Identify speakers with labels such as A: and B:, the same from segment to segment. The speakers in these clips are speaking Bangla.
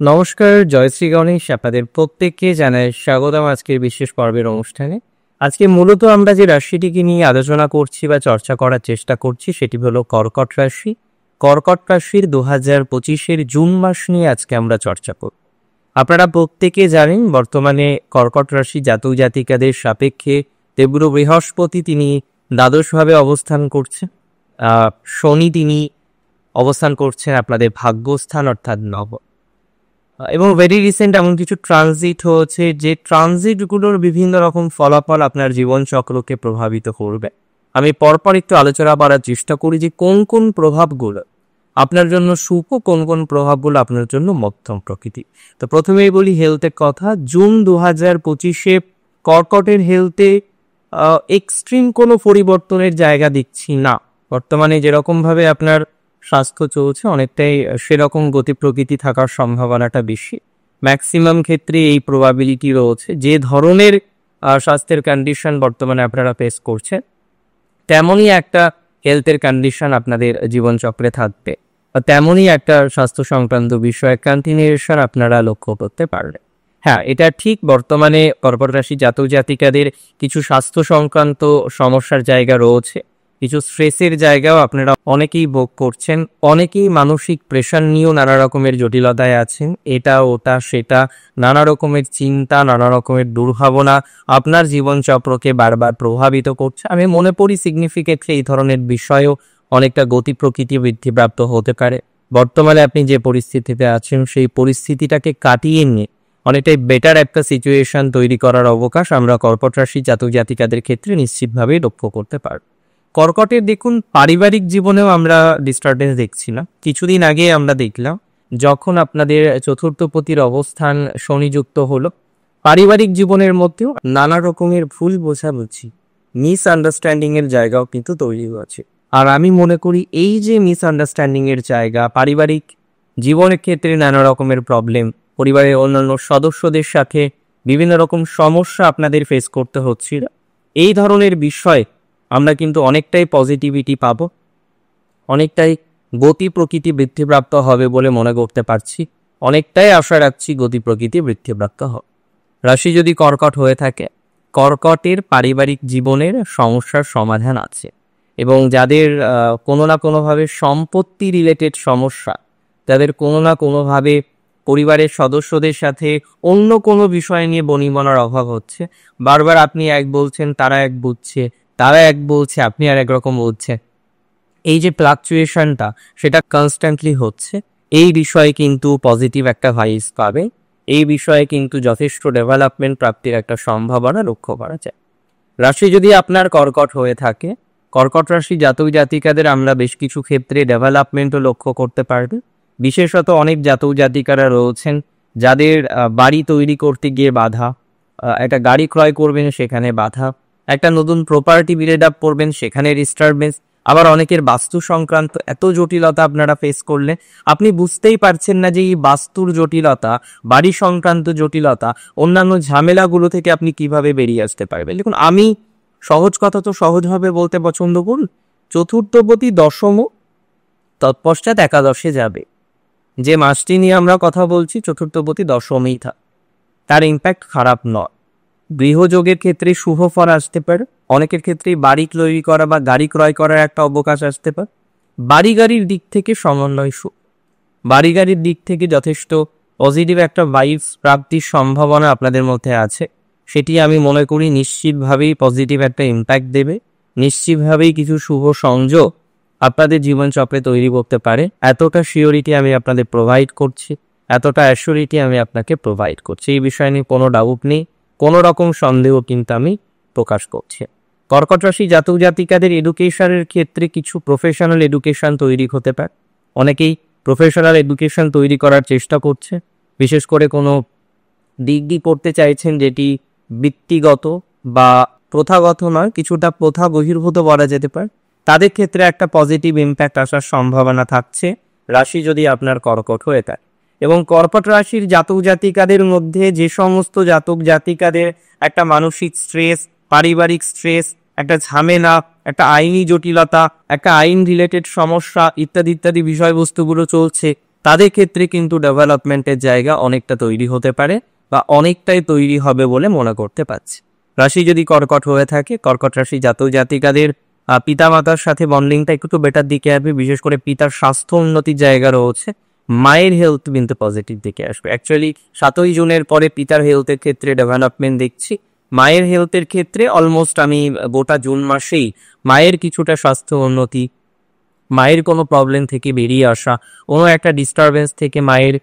A: নমস্কার, জয়শ্রী গণেশ। আপনাদের প্রত্যেককে জানাই স্বাগতম আজকের বিশেষ পর্বের অনুষ্ঠানে। আজকে মূলত আমরা যে রাশিটিকে নিয়ে আলোচনা করছি বা চর্চা করার চেষ্টা করছি সেটি হলো কর্কট রাশি। কর্কট রাশির 2025-এর জুন মাস নিয়ে আজকে আমরা চর্চা করব। আপনারা প্রত্যেকে জানেন বর্তমানে কর্কট রাশি জাতক জাতিকাদের সাপেক্ষে দেবগুরু বৃহস্পতি তিনি দ্বাদশভাবে অবস্থান করছেন। শনি তিনি অবস্থান করছেন আপনাদের ভাগ্যস্থান অর্থাৎ নব, এবং ভেরি রিসেন্ট এমন কিছু ট্রানজিট হয়েছে যে ট্রানজিটগুলোর বিভিন্ন রকম ফলাফল আপনার জীবন চক্রকে প্রভাবিত করবে। আমি পরপর একটু আলোচনা করার চেষ্টা করি যে কোন কোন প্রভাবগুলো আপনার জন্য শুভ, কোন কোন প্রভাবগুলো আপনার জন্য মধ্যম প্রকৃতি। তো প্রথমেই বলি হেলথের কথা। জুন 2025-এ কর্কটের হেলথে এক্সট্রিম কোনো পরিবর্তনের জায়গা দেখছি না। বর্তমানে যেরকমভাবে আপনার স্বাস্থ্য চলছে অনেকটাই সেরকম গতি প্রকৃতি থাকার সম্ভাবনাটা বেশি। ম্যাক্সিমাম ক্ষেত্রে এই প্রবাবিলিটি রয়েছে যে ধরনের স্বাস্থ্যের কন্ডিশন বর্তমানে আপনারা ফেস করছেন তেমনই একটা হেলথের কন্ডিশন আপনাদের জীবনচক্রে থাকবে, তেমনই একটা স্বাস্থ্য সংক্রান্ত বিষয়ে কন্টিনিউশন আপনারা লক্ষ্য করতে পারবেন। হ্যাঁ, এটা ঠিক, বর্তমানে কর্কট রাশি জাতক জাতিকাদের কিছু স্বাস্থ্য সংক্রান্ত সমস্যার জায়গা রয়েছে, কিছু স্ট্রেসের জায়গাও আপনারা অনেকেই ভোগ করছেন। অনেকেই মানসিক প্রেশার নিয়েও নানা রকমের জটিলতায় আছেন। এটা ওটা সেটা নানা রকমের চিন্তা, নানা রকমের দুর্ভাবনা আপনার জীবনচক্রকে বারবার প্রভাবিত করছে। আমি মনে করি সিগনিফিকেন্টলি এই ধরনের বিষয়েও অনেকটা গতি প্রকৃতি বৃদ্ধিপ্রাপ্ত হতে পারে। বর্তমানে আপনি যে পরিস্থিতিতে আছেন সেই পরিস্থিতিটাকে কাটিয়ে নিয়ে অনেকটাই বেটার একটা সিচুয়েশন তৈরি করার অবকাশ আমরা কর্কট রাশি জাতক জাতিকাদের ক্ষেত্রে নিশ্চিতভাবেই লক্ষ্য করতে পারব। কর্কটের দেখুন পারিবারিক জীবনেও আমরা ডিস্টারবেন্স দেখছি না। কিছুদিন আগে আমরা দেখলাম যখন আপনাদের চতুর্থপতির অবস্থান শনিযুক্ত হলো, পারিবারিক জীবনের মধ্যেও নানা রকমের ভুল বোঝাবুঝি, মিসআন্ডারস্ট্যান্ডিং এর জায়গাও কিন্তু তৈরি হয়েছে। আর আমি মনে করি এই যে মিসআন্ডারস্ট্যান্ডিং এর জায়গা, পারিবারিক জীবনের ক্ষেত্রে নানা রকমের প্রবলেম, পরিবারের অন্যান্য সদস্যদের সাথে বিভিন্ন রকম সমস্যা আপনাদের ফেস করতে হচ্ছিল, এই ধরনের বিষয় আমরা কিন্তু অনেকটাই পজিটিভিটি পাবো, অনেকটাই গতি প্রকৃতি বৃদ্ধিপ্রাপ্ত হবে বলে মনে করতে পারছি। অনেকটাই আশা রাখছি গতি প্রকৃতি বৃদ্ধিপ্রাপ্ত হবে। রাশি যদি কর্কট হয়ে থাকে, কর্কটের পারিবারিক জীবনের সমস্যার সমাধান আছে, এবং যাদের কোনো না কোনোভাবে সম্পত্তি রিলেটেড সমস্যা, যাদের কোনো না কোনোভাবে পরিবারের সদস্যদের সাথে অন্য কোনো বিষয় নিয়ে বনিবনার অভাব হচ্ছে, বারবার আপনি এক বলছেন তারা এক বুঝছে, তারা এক বলছে আপনি আর একরকম বলছে, এই যে ফ্লাকচুয়েশনটা সেটা কনস্ট্যান্টলি হচ্ছে, এই বিষয়ে কিন্তু পজিটিভ একটা ভাইস পাবে। এই বিষয়ে কিন্তু যথেষ্ট ডেভেলপমেন্ট প্রাপ্তির একটা সম্ভাবনা লক্ষ্য করা যায়। রাশি যদি আপনার কর্কট হয়ে থাকে, কর্কট রাশি জাতক জাতিকাদের আমরা বেশ কিছু ক্ষেত্রে ডেভেলপমেন্টও লক্ষ্য করতে পারবে। বিশেষত অনেক জাতক জাতিকারা রয়েছেন যাদের বাড়ি তৈরি করতে গিয়ে বাধা, একটা গাড়ি ক্রয় করবেন সেখানে বাধা, একটা নতুন প্রপার্টি বিল্ড আপ করবেন সেখানে ডিস্টারবেন্স, আবার অনেকের বাস্তু সংক্রান্ত এত জটিলতা আপনারা ফেস করলে আপনি বুঝতেই পারছেন না যে এই বাস্তুর জটিলতা, বাড়ি সংক্রান্ত জটিলতা, অন্যান্য ঝামেলাগুলো থেকে আপনি কিভাবে বেরিয়ে আসতে পারবেন। দেখুন, আমি সহজ কথা তো সহজভাবে বলতে পছন্দ করুন। চতুর্থপতি দশম, তৎপশ্চাৎ একাদশে যাবে। যে মাসটি নিয়ে আমরা কথা বলছি চতুর্থপতি দশমেই তার ইম্প্যাক্ট খারাপ নয়। গৃহযোগের ক্ষেত্রে শুভ ফল আসতে পারে, অনেকের ক্ষেত্রেই বাড়ি তৈরি করা বা গাড়ি ক্রয় করার একটা অবকাশ আসতে পারে। বাড়ি গাড়ির দিক থেকে সমন্বয় শুভ, বাড়ি গাড়ির দিক থেকে যথেষ্ট পজিটিভ একটা ভাইবস প্রাপ্তির সম্ভাবনা আপনাদের মধ্যে আছে। সেটি আমি মনে করি নিশ্চিতভাবেই পজিটিভ একটা ইম্প্যাক্ট দেবে, নিশ্চিতভাবেই কিছু শুভ সংযোগ আপনাদের জীবনচক্রে তৈরি করতে পারে। এতটা সিওরিটি আমি আপনাদের প্রোভাইড করছি, এতটা অ্যাসিওরিটি আমি আপনাকে প্রোভাইড করছি। এই বিষয় নিয়ে কোনো ডাউট নেই, কোনো রকম সন্দেহ কিন্তু আমি প্রকাশ করছি। কর্কট রাশি জাতক জাতিকাদের এডুকেশনের ক্ষেত্রে কিছু প্রফেশনাল এডুকেশন তৈরি হতে পারে। অনেকেই প্রফেশনাল এডুকেশন তৈরি করার চেষ্টা করছে, বিশেষ করে কোনো ডিগ্রি পড়তে চাইছেন যেটি বৃত্তিগত বা প্রথাগত নয়, কিছুটা প্রথা বহির্ভূত বলা যেতে পারে। তাদের ক্ষেত্রে একটা পজিটিভ ইম্প্যাক্ট আসার সম্ভাবনা থাকছে রাশি যদি আপনার কর্কট হয়ে থাকে। এবং কর্কট রাশির জাতক জাতিকাদের মধ্যে যে সমস্ত জাতক জাতিকাদের একটা মানসিক স্ট্রেস, পারিবারিক স্ট্রেস, একটা ঝামেলা, একটা আইনি জটিলতা, একটা আইন রিলেটেড সমস্যা ইত্যাদি ইত্যাদি বিষয়বস্তুগুলো চলছে, তাদের ক্ষেত্রে কিন্তু ডেভেলপমেন্টের জায়গা অনেকটা তৈরি হতে পারে বা অনেকটাই তৈরি হবে বলে মনে করতে পারছি। রাশি যদি কর্কট হয়ে থাকে, কর্কট রাশি জাতক জাতিকাদের পিতামাতার সাথে বন্ডিংটা একটু বেটার দিকে আসবে, বিশেষ করে পিতার স্বাস্থ্য উন্নতির জায়গা রয়েছে। মায়ের হেলথ কিন্তু পজিটিভ দিকে আসবে। অ্যাকচুয়ালি 7ই জুনের পরে পিতার হেলথের ক্ষেত্রে ডেভেলপমেন্ট দেখছি। মায়ের হেলথের ক্ষেত্রে অলমোস্ট আমি গোটা জুন মাসেই মায়ের কিছুটা স্বাস্থ্য উন্নতি, মায়ের কোনো প্রবলেম থেকে বেরিয়ে আসা, কোনো একটা ডিস্টারবেন্স থেকে মায়ের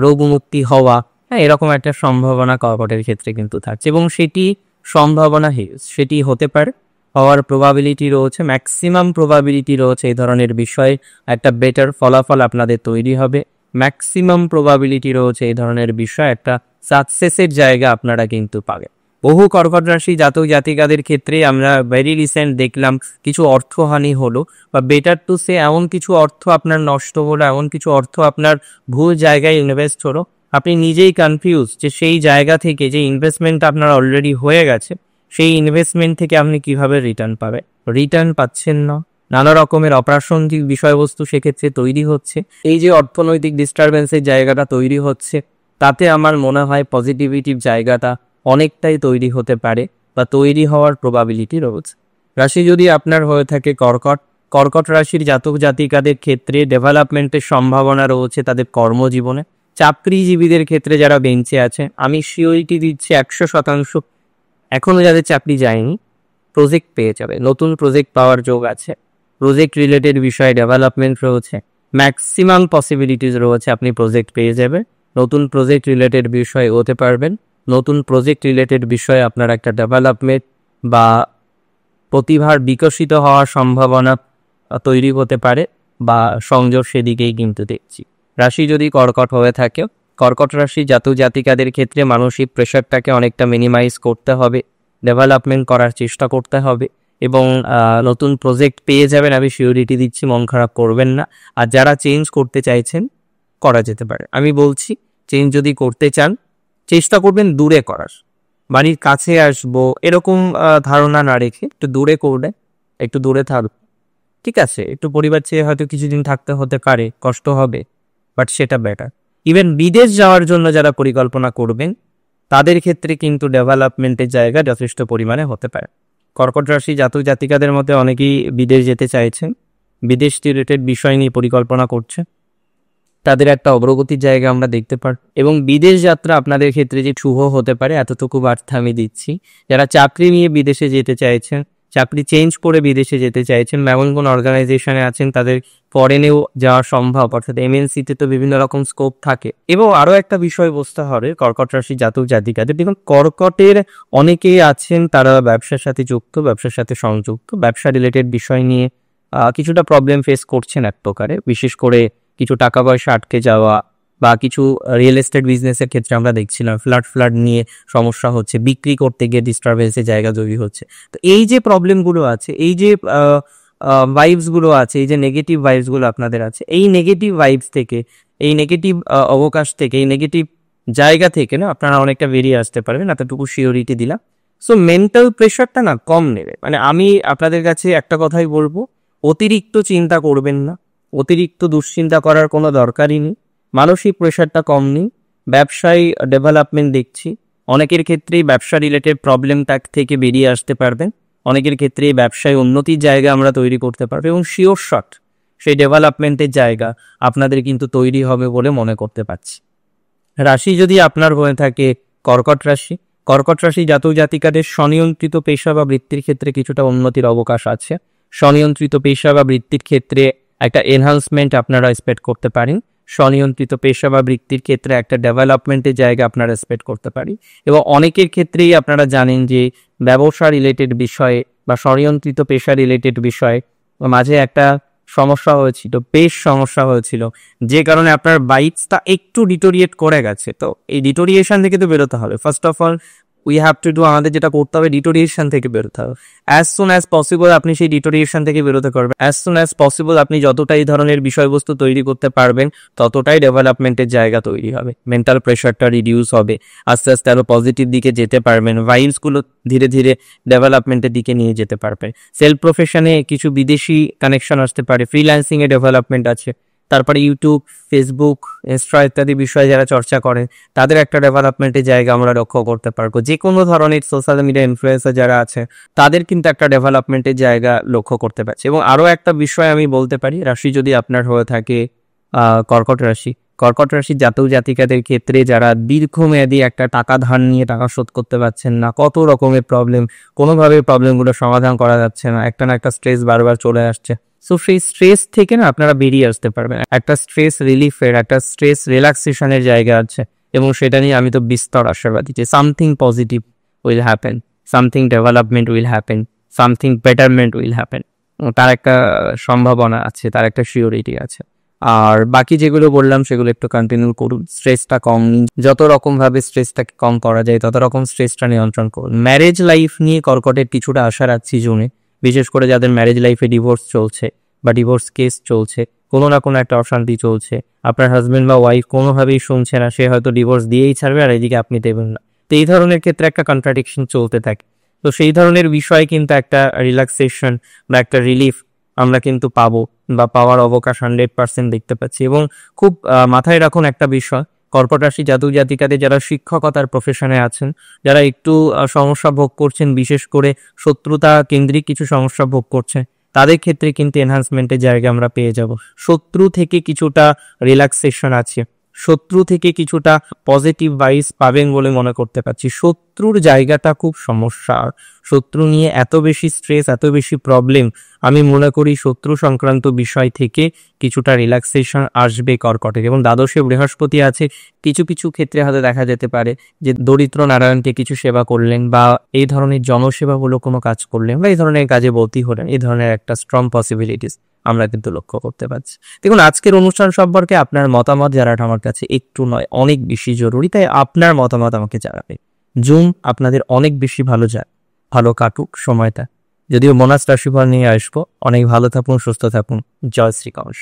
A: রোগ মুক্তি হওয়া, হ্যাঁ, এরকম একটা সম্ভাবনা কর্কটের ক্ষেত্রে কিন্তু থাকছে এবং সেটি সম্ভাবনা সেটি হতে পারে, হওয়ার প্রবাবিলিটি রয়েছে, ম্যাক্সিমাম প্রবাবিলিটি রয়েছে এই ধরনের বিষয়ে একটা বেটার ফলাফল আপনাদের তৈরি হবে। ম্যাক্সিমাম প্রবাবিলিটি রয়েছে এই ধরনের বিষয় একটা সাকসেসের জায়গা আপনারা কিন্তু পাবেন। বহু কর্কট রাশি জাতক জাতিকাদের ক্ষেত্রে আমরা ভেরি রিসেন্ট দেখলাম কিছু অর্থহানি হলো, বা বেটার টু সে এমন কিছু অর্থ আপনার নষ্ট হলো, এমন কিছু অর্থ আপনার ভুল জায়গায় ইনভেস্ট হলো, আপনি নিজেই কনফিউজ যে সেই জায়গা থেকে যে ইনভেস্টমেন্ট আপনার অলরেডি হয়ে গেছে সেই ইনভেস্টমেন্ট থেকে আপনি কিভাবে রিটার্ন পাবেন, রিটার্ন পাচ্ছেন না। নানা রকমের অপ্রাসঙ্গিক বিষয়বস্তু সেক্ষেত্রে তৈরি হচ্ছে। এই যে অর্থনৈতিক ডিস্টারবেন্সের জায়গাটা তৈরি হচ্ছে, তাতে আমার মনে হয় পজিটিভিটিভ জায়গাটা অনেকটাই তৈরি হতে পারে বা তৈরি হওয়ার প্রবাবিলিটি রয়েছে। রাশি যদি আপনার হয়ে থাকে কর্কট, কর্কট রাশির জাতক জাতিকাদের ক্ষেত্রে ডেভেলপমেন্টের সম্ভাবনা রয়েছে তাদের কর্মজীবনে। চাকরিজীবীদের ক্ষেত্রে যারা বেঞ্চে আছে, আমি সিওরিটি দিচ্ছি 100%, এখনও যাদের চাকরি যায়নি প্রজেক্ট পেয়ে যাবে, নতুন প্রজেক্ট পাওয়ার যোগ আছে। প্রজেক্ট রিলেটেড বিষয়ে ডেভেলপমেন্ট রয়েছে, ম্যাক্সিমাম পসিবিলিটিস রয়েছে আপনি প্রজেক্ট পেয়ে যাবেন, নতুন প্রজেক্ট রিলেটেড বিষয়ে হতে পারবেন, নতুন প্রজেক্ট রিলেটেড বিষয়ে আপনার একটা ডেভেলপমেন্ট বা প্রতিভার বিকশিত হওয়ার সম্ভাবনা তৈরি হতে পারে বা সংযোগ সেদিকেই কিন্তু দেখছি। রাশি যদি কর্কট হয়ে থাকে, কর্কট রাশি জাতক জাতিকাদের ক্ষেত্রে মানসিক প্রেশারটাকে অনেকটা মিনিমাইজ করতে হবে, ডেভেলপমেন্ট করার চেষ্টা করতে হবে এবং নতুন প্রজেক্ট পেয়ে যাবেন, আমি সিওরিটি দিচ্ছি, মন খারাপ করবেন না। আর যারা চেঞ্জ করতে চাইছেন করা যেতে পারে। আমি বলছি চেঞ্জ যদি করতে চান চেষ্টা করবেন দূরে করার, বাড়ির কাছে আসবো এরকম ধারণা না রেখে একটু দূরে করলে, একটু দূরে থাকবে, ঠিক আছে, একটু পরিবার চেয়ে হয়তো কিছুদিন থাকতে হতে পারে, কষ্ট হবে, বাট সেটা বেটার। ইভেন বিদেশ যাওয়ার জন্য যারা পরিকল্পনা করবেন তাদের ক্ষেত্রে কিন্তু ডেভেলপমেন্টের জায়গা যথেষ্ট পরিমাণে হতে পারে। কর্কট রাশি জাতক জাতিকাদের মধ্যে অনেকেই বিদেশ যেতে চাইছেন, বিদেশ রিলেটেড বিষয় নিয়ে পরিকল্পনা করছে, তাদের একটা অগ্রগতির জায়গা আমরা দেখতে পারি এবং বিদেশ যাত্রা আপনাদের ক্ষেত্রে যে শুভ হতে পারে এতটুকু বার্তা আমি দিচ্ছি। যারা চাকরি নিয়ে বিদেশে যেতে চাইছেন, চাকরি চেঞ্জ করে বিদেশে যেতে চাইছেন, এমন কোন অর্গানাইজেশনে আছেন তাদের ফরেনেও যাওয়া সম্ভব, অর্থাৎ এমএনসিতে তো বিভিন্ন রকম স্কোপ থাকে। এবং আরও একটা বিষয় বুঝতে হবে কর্কট রাশি জাতক জাতিকাদের, দেখুন কর্কটের অনেকেই আছেন তারা ব্যবসার সাথে যুক্ত, ব্যবসার সাথে সংযুক্ত, ব্যবসা রিলেটেড বিষয় নিয়ে কিছুটা প্রবলেম ফেস করছেন এক প্রকারে, বিশেষ করে কিছু টাকা পয়সা আটকে যাওয়া বা কিছু রিয়েল এস্টেট বিজনেসের ক্ষেত্রে আমরা দেখছিলাম ফ্লাড নিয়ে সমস্যা হচ্ছে, বিক্রি করতে গিয়ে ডিস্টারবেন্সের জায়গা তৈরি হচ্ছে। তো এই যে প্রবলেমগুলো আছে, এই যে ভাইবসগুলো আছে, এই যে নেগেটিভ ভাইবসগুলো আপনাদের আছে, এই নেগেটিভ ভাইবস থেকে, এই নেগেটিভ অবকাশ থেকে, এই নেগেটিভ জায়গা থেকে না আপনারা অনেকটা বেরিয়ে আসতে পারবেন, এতটুকু সিওরিটি দিলাম। সো মেন্টাল প্রেশারটা না কম নেবে, মানে আমি আপনাদের কাছে একটা কথাই বলবো, অতিরিক্ত চিন্তা করবেন না, অতিরিক্ত দুশ্চিন্তা করার কোনো দরকারই নেই, মানসিক প্রেশারটা কম নেই। ব্যবসায় ডেভেলপমেন্ট দেখছি, অনেকের ক্ষেত্রেই ব্যবসা রিলেটেড প্রবলেমটা থেকে বেরিয়ে আসতে পারবেন, অনেকের ক্ষেত্রে ব্যবসায় উন্নতির জায়গা আমরা তৈরি করতে পারবো এবং শিওর শট সেই ডেভেলপমেন্টের জায়গা আপনাদের কিন্তু তৈরি হবে বলে মনে করতে পারছি। রাশি যদি আপনার হয়ে থাকে কর্কট রাশি, কর্কট রাশি জাতক জাতিকাদের স্বনিয়ন্ত্রিত পেশা বা বৃত্তির ক্ষেত্রে কিছুটা উন্নতির অবকাশ আছে। স্বনিয়ন্ত্রিত পেশা বা বৃত্তির ক্ষেত্রে একটা এনহান্সমেন্ট আপনারা এক্সপেক্ট করতে পারেন, স্বনিয়ন্ত্রিত পেশা বা বৃত্তির ক্ষেত্রে একটা ডেভেলপমেন্টের জায়গা আপনারা এক্সপেক্ট করতে পারি। এবং অনেকের ক্ষেত্রেই আপনারা জানেন যে ব্যবসা রিলেটেড বিষয়ে বা স্বনিয়ন্ত্রিত পেশা রিলেটেড বিষয়ে মাঝে একটা সমস্যা হয়েছিল, বেশ সমস্যা হয়েছিল, যে কারণে আপনার বাইকসটা একটু ডিটোরিয়েট করে গেছে। তো এই ডিটোরিয়েশন থেকে তো বেরোতে হবে, first of all we have to do, আমাদের যেটা করতে হবে ডিটোরিয়েশন থেকে বেরোতে হবে। অ্যাজ সুন অ্যাজ পসিবল আপনি সেই ডিটোরিয়েশন থেকে বেরোতে পারবেন, অ্যাজ সুন অ্যাজ পসিবল আপনি যতটা এই ধরনের বিষয়বস্তু তৈরি করতে পারবেন ততটাই ডেভেলপমেন্টের জায়গা তৈরি হবে, মেন্টাল প্রেশারটা রিডিউস হবে, আস্তে আস্তে আরো পজিটিভ দিকে যেতে পারবেন, ভাইবসগুলো ধীরে ধীরে ডেভেলপমেন্টের দিকে নিয়ে যেতে পারবেন। সেলফ প্রফেশনে কিছু বিদেশি কানেকশন আসতে পারে, ফ্রিল্যান্সিংয়ে ডেভেলপমেন্ট আছে, তারপরে ইউটিউব, ফেসবুক, ইনস্টা ইত্যাদি বিষয়ে যারা চর্চা করেন তাদের একটা ডেভেলপমেন্টের জায়গা আমরা লক্ষ্য করতে পারবো। যে কোনো ধরনের সোশ্যাল মিডিয়া ইনফ্লুয়েন্সার যারা আছে তাদের কিন্তু একটা ডেভেলপমেন্টের জায়গা লক্ষ্য করতে পারছে। এবং আরও একটা বিষয় আমি বলতে পারি, রাশি যদি আপনার হয়ে থাকে কর্কট রাশি, কর্কট রাশির জাতক জাতিকাদের ক্ষেত্রে যারা দীর্ঘমেয়াদী একটা টাকা ধার নিয়ে টাকা শোধ করতে পারছেন না, কত রকমের প্রবলেম, কোনোভাবে প্রবলেমগুলো সমাধান করা যাচ্ছে না, একটা না একটা স্ট্রেস বারবার চলে আসছে। সো সেই স্ট্রেস থেকে না আপনারা বেরিয়ে আসতে পারবেন, একটা স্ট্রেস রিলিফের, একটা স্ট্রেস রিল্যাক্সেশনের জায়গা আছে। এবং সেটা নিয়ে আমি তো বিস্তর আশাবাদী যে something positive will happen, something development will happen, something betterment will happen. তার একটা সম্ভাবনা আছে, তার একটা সিওরিটি আছে। আর বাকি যেগুলো বললাম সেগুলো একটু কন্টিনিউ করুন, স্ট্রেসটা কম নিন, যত রকম ভাবে স্ট্রেসটাকে কম করা যায় তত রকম স্ট্রেসটা নিয়ন্ত্রণ করুন। ম্যারেজ লাইফ নিয়ে কর্কটের কিছুটা আশা রাখছি জুনে, বিশেষ করে যাদের ম্যারেজ লাইফে ডিভোর্স চলছে বা ডিভোর্স কেস চলছে, কোনো না কোনো একটা অশান্তি চলছে, আপনার হাজবেন্ড বা ওয়াইফ কোনোভাবেই শুনছে না, সে হয়তো ডিভোর্স দিয়েই ছাড়বে আর এদিকে আপনি দেবেন না। তো এই ধরনের ক্ষেত্রে একটা কন্ট্রাডিকশন চলতে থাকে। তো সেই ধরনের বিষয়ে কিন্তু একটা রিল্যাক্সেশন বা একটা রিলিফ আমরা কিন্তু পাবো বা পাওয়ার অবকাশ 100% দেখতে পাচ্ছি। এবং খুব মাথায় রাখুন একটা বিষয়, কর্কট রাশি জাতক জাতিকাদের যারা শিক্ষকতার প্রফেশনে আছেন, যারা একটু সমস্যা ভোগ করছেন, বিশেষ করে শত্রুতা কেন্দ্রিক কিছু সমস্যা ভোগ করছেন, তাদের ক্ষেত্রে কিন্তু এনহান্সমেন্টের জায়গা আমরা পেয়ে যাব। শত্রু থেকে কিছুটা রিল্যাক্সেশন আছে, শত্রু থেকে কিছুটা পজিটিভ ভাইবস পাবেন বলে মনে করতে পারছি। শত্রুর জায়গাটা খুব সমস্যা, শত্রু নিয়ে এত বেশি স্ট্রেস, এত বেশি প্রবলেম, আমি মনে করি শত্রু সংক্রান্ত বিষয় থেকে কিছুটা রিল্যাক্সেশন আসবে কর্কটের। এবং দ্বাদশে বৃহস্পতি আছে, কিছু কিছু ক্ষেত্রে হয়তো দেখা যেতে পারে যে দরিদ্র নারায়ণকে কিছু সেবা করলেন বা এই ধরনের জনসেবামূলক কোনো কাজ করলেন বা এই ধরনের কাজে ভর্তি হলেন, এই ধরনের একটা স্ট্রং পসিবিলিটিস আমরা কিন্তু লক্ষ্য করতে পারছি। দেখুন, আজকের অনুষ্ঠান সম্পর্কে আপনার মতামত জানাটা আমার কাছে একটু নয় অনেক বেশি জরুরি, তাই আপনার মতামত আমাকে জানাবে। জুন আপনাদের অনেক বেশি ভালো যায়, ভালো কাটুক সময়টা। যদিও বোনাস রাশিফল নিয়ে আসবো, অনেক ভালো থাকুন, সুস্থ থাকুন। জয় শ্রী গণেশ।